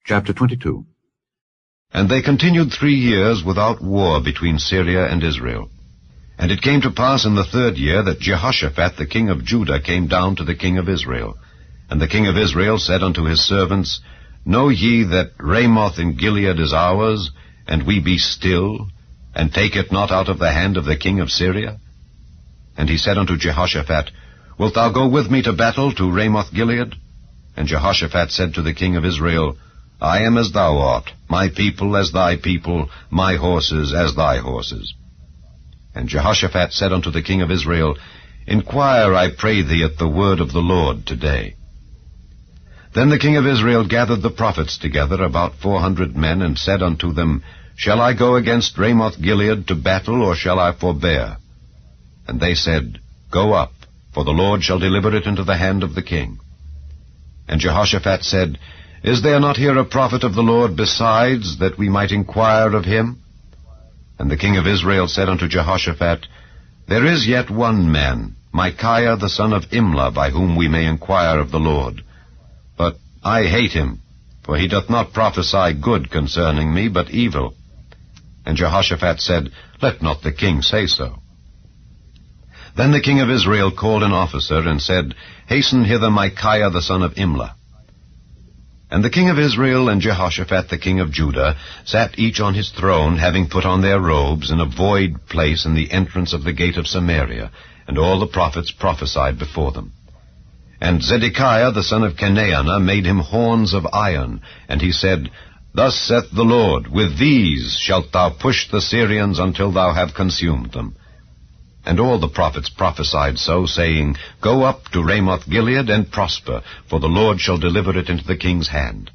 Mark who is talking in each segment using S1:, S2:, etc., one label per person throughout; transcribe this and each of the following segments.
S1: Chapter 22.
S2: And they continued 3 years without war between Syria and Israel. And it came to pass in the 3rd year that Jehoshaphat the king of Judah came down to the king of Israel. And the king of Israel said unto his servants, Know ye that Ramoth in Gilead is ours, and we be still, and take it not out of the hand of the king of Syria? And he said unto Jehoshaphat, Wilt thou go with me to battle to Ramoth Gilead? And Jehoshaphat said to the king of Israel, I am as thou art, my people as thy people, my horses as thy horses. And Jehoshaphat said unto the king of Israel, Inquire, I pray thee, at the word of the Lord today. Then the king of Israel gathered the prophets together, about 400 men, and said unto them, Shall I go against Ramoth Gilead to battle, or shall I forbear? And they said, Go up, for the Lord shall deliver it into the hand of the king. And Jehoshaphat said, Is there not here a prophet of the Lord besides, that we might inquire of him? And the king of Israel said unto Jehoshaphat, There is yet one man, Micaiah the son of Imlah, by whom we may inquire of the Lord. But I hate him, for he doth not prophesy good concerning me, but evil. And Jehoshaphat said, Let not the king say so. Then the king of Israel called an officer, and said, Hasten hither Micaiah the son of Imlah. And the king of Israel and Jehoshaphat the king of Judah sat each on his throne, having put on their robes, in a void place in the entrance of the gate of Samaria, and all the prophets prophesied before them. And Zedekiah the son of Chenaanah made him horns of iron, and he said, Thus saith the Lord, With these shalt thou push the Syrians until thou have consumed them. And all the prophets prophesied so, saying, Go up to Ramoth Gilead, and prosper, for the Lord shall deliver it into the king's hand.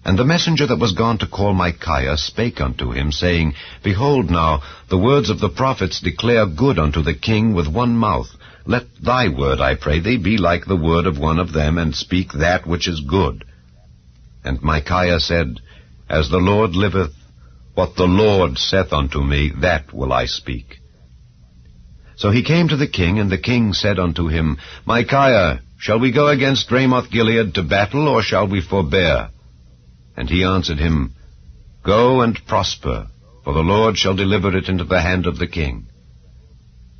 S2: And the messenger that was gone to call Micaiah spake unto him, saying, Behold now, the words of the prophets declare good unto the king with one mouth. Let thy word, I pray thee, be like the word of one of them, and speak that which is good. And Micaiah said, As the Lord liveth, what the Lord saith unto me, that will I speak. So he came to the king, and the king said unto him, Micaiah, shall we go against Ramoth Gilead to battle, or shall we forbear? And he answered him, Go and prosper, for the Lord shall deliver it into the hand of the king.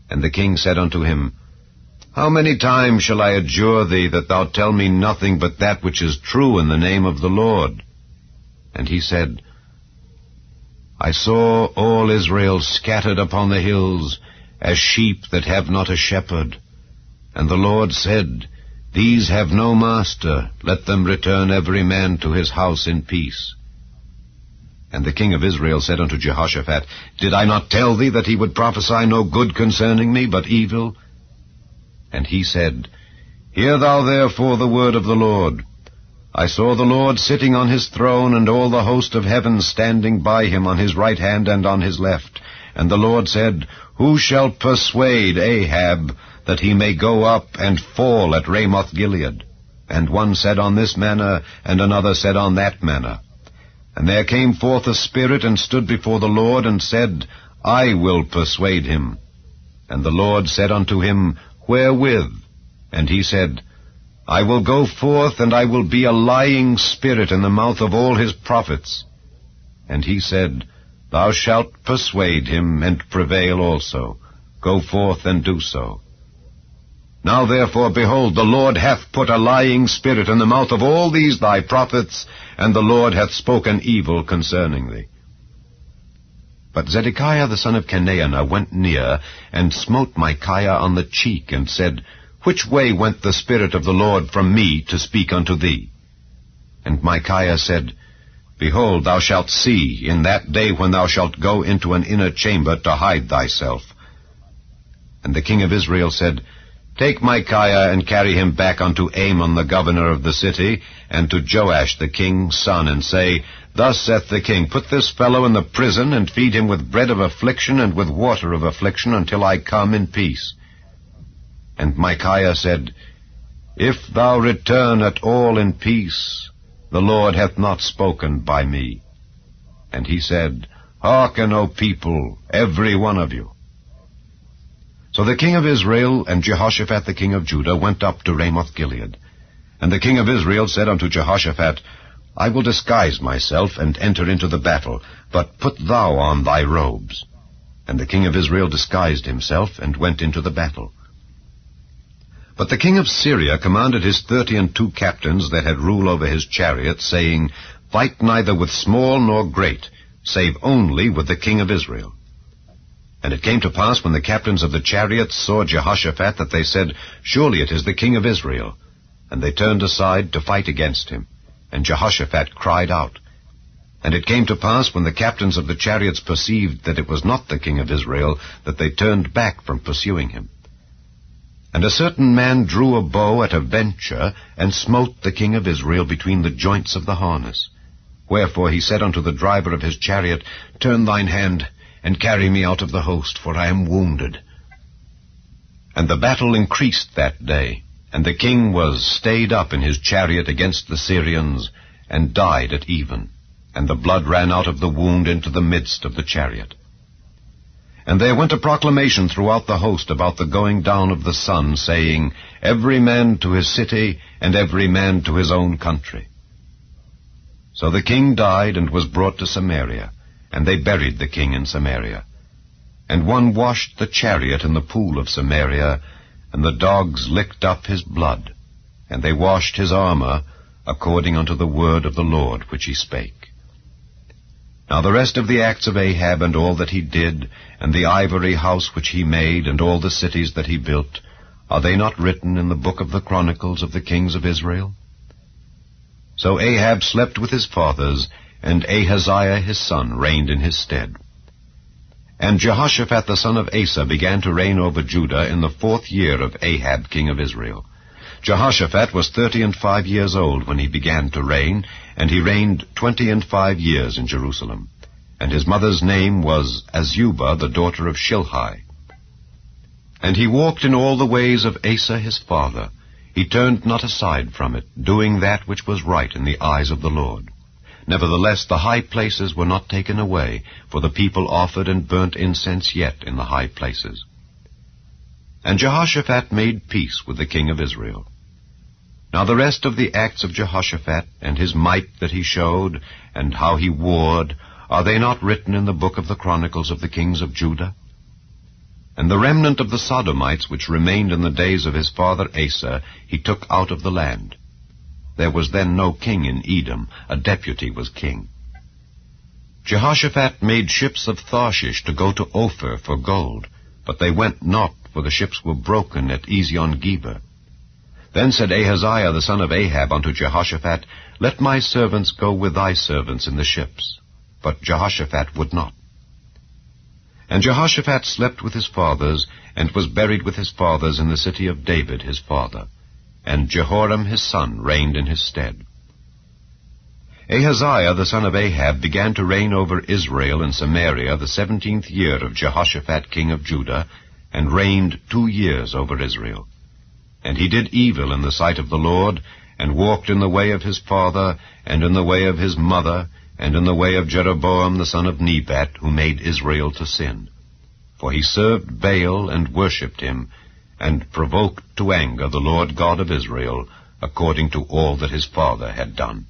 S2: And the king said unto him, How many times shall I adjure thee that thou tell me nothing but that which is true in the name of the Lord? And he said, I saw all Israel scattered upon the hills, as sheep that have not a shepherd. And the Lord said, These have no master, let them return every man to his house in peace. And the king of Israel said unto Jehoshaphat, Did I not tell thee that he would prophesy no good concerning me, but evil? And he said, Hear thou therefore the word of the Lord. I saw the Lord sitting on his throne, and all the host of heaven standing by him on his right hand and on his left. And the Lord said, Who shall persuade Ahab that he may go up and fall at Ramoth Gilead? And one said on this manner, and another said on that manner. And there came forth a spirit, and stood before the Lord, and said, I will persuade him. And the Lord said unto him, Wherewith? And he said, I will go forth, and I will be a lying spirit in the mouth of all his prophets. And he said, Thou shalt persuade him, and prevail also. Go forth and do so. Now therefore, behold, the Lord hath put a lying spirit in the mouth of all these thy prophets, and the Lord hath spoken evil concerning thee. But Zedekiah the son of Chenaanah went near, and smote Micaiah on the cheek, and said, Which way went the Spirit of the Lord from me to speak unto thee? And Micaiah said, Behold, thou shalt see in that day when thou shalt go into an inner chamber to hide thyself. And the king of Israel said, Take Micaiah, and carry him back unto Amon the governor of the city, and to Joash the king's son, and say, Thus saith the king, Put this fellow in the prison, and feed him with bread of affliction and with water of affliction, until I come in peace. And Micaiah said, If thou return at all in peace, the Lord hath not spoken by me. And he said, Hearken, O people, every one of you. So the king of Israel and Jehoshaphat the king of Judah went up to Ramoth Gilead. And the king of Israel said unto Jehoshaphat, I will disguise myself and enter into the battle, but put thou on thy robes. And the king of Israel disguised himself and went into the battle. But the king of Syria commanded his 32 captains that had rule over his chariots, saying, Fight neither with small nor great, save only with the king of Israel. And it came to pass, when the captains of the chariots saw Jehoshaphat, that they said, Surely it is the king of Israel. And they turned aside to fight against him. And Jehoshaphat cried out. And it came to pass, when the captains of the chariots perceived that it was not the king of Israel, that they turned back from pursuing him. And a certain man drew a bow at a venture, and smote the king of Israel between the joints of the harness. Wherefore he said unto the driver of his chariot, Turn thine hand, and carry me out of the host, for I am wounded. And the battle increased that day, and the king was stayed up in his chariot against the Syrians, and died at even, and the blood ran out of the wound into the midst of the chariot. And there went a proclamation throughout the host about the going down of the sun, saying, Every man to his city, and every man to his own country. So the king died and was brought to Samaria, and they buried the king in Samaria. And one washed the chariot in the pool of Samaria, and the dogs licked up his blood, and they washed his armor, according unto the word of the Lord which he spake. Now the rest of the acts of Ahab, and all that he did, and the ivory house which he made, and all the cities that he built, are they not written in the book of the Chronicles of the kings of Israel? So Ahab slept with his fathers, and Ahaziah his son reigned in his stead. And Jehoshaphat the son of Asa began to reign over Judah in the 4th year of Ahab king of Israel. Jehoshaphat was 35 years old when he began to reign, and he reigned 25 years in Jerusalem. And his mother's name was Azubah, the daughter of Shilhi. And he walked in all the ways of Asa his father. He turned not aside from it, doing that which was right in the eyes of the Lord. Nevertheless, the high places were not taken away, for the people offered and burnt incense yet in the high places. And Jehoshaphat made peace with the king of Israel. Now the rest of the acts of Jehoshaphat, and his might that he showed, and how he warred, are they not written in the book of the Chronicles of the kings of Judah? And the remnant of the Sodomites which remained in the days of his father Asa, he took out of the land. There was then no king in Edom, a deputy was king. Jehoshaphat made ships of Tarshish to go to Ophir for gold, but they went not, for the ships were broken at Ezion-Geber. Then said Ahaziah the son of Ahab unto Jehoshaphat, Let my servants go with thy servants in the ships. But Jehoshaphat would not. And Jehoshaphat slept with his fathers, and was buried with his fathers in the city of David his father. And Jehoram his son reigned in his stead. Ahaziah the son of Ahab began to reign over Israel in Samaria the 17th year of Jehoshaphat king of Judah, and reigned 2 years over Israel. And he did evil in the sight of the Lord, and walked in the way of his father, and in the way of his mother, and in the way of Jeroboam the son of Nebat, who made Israel to sin. For he served Baal and worshipped him, and provoked to anger the Lord God of Israel, according to all that his father had done.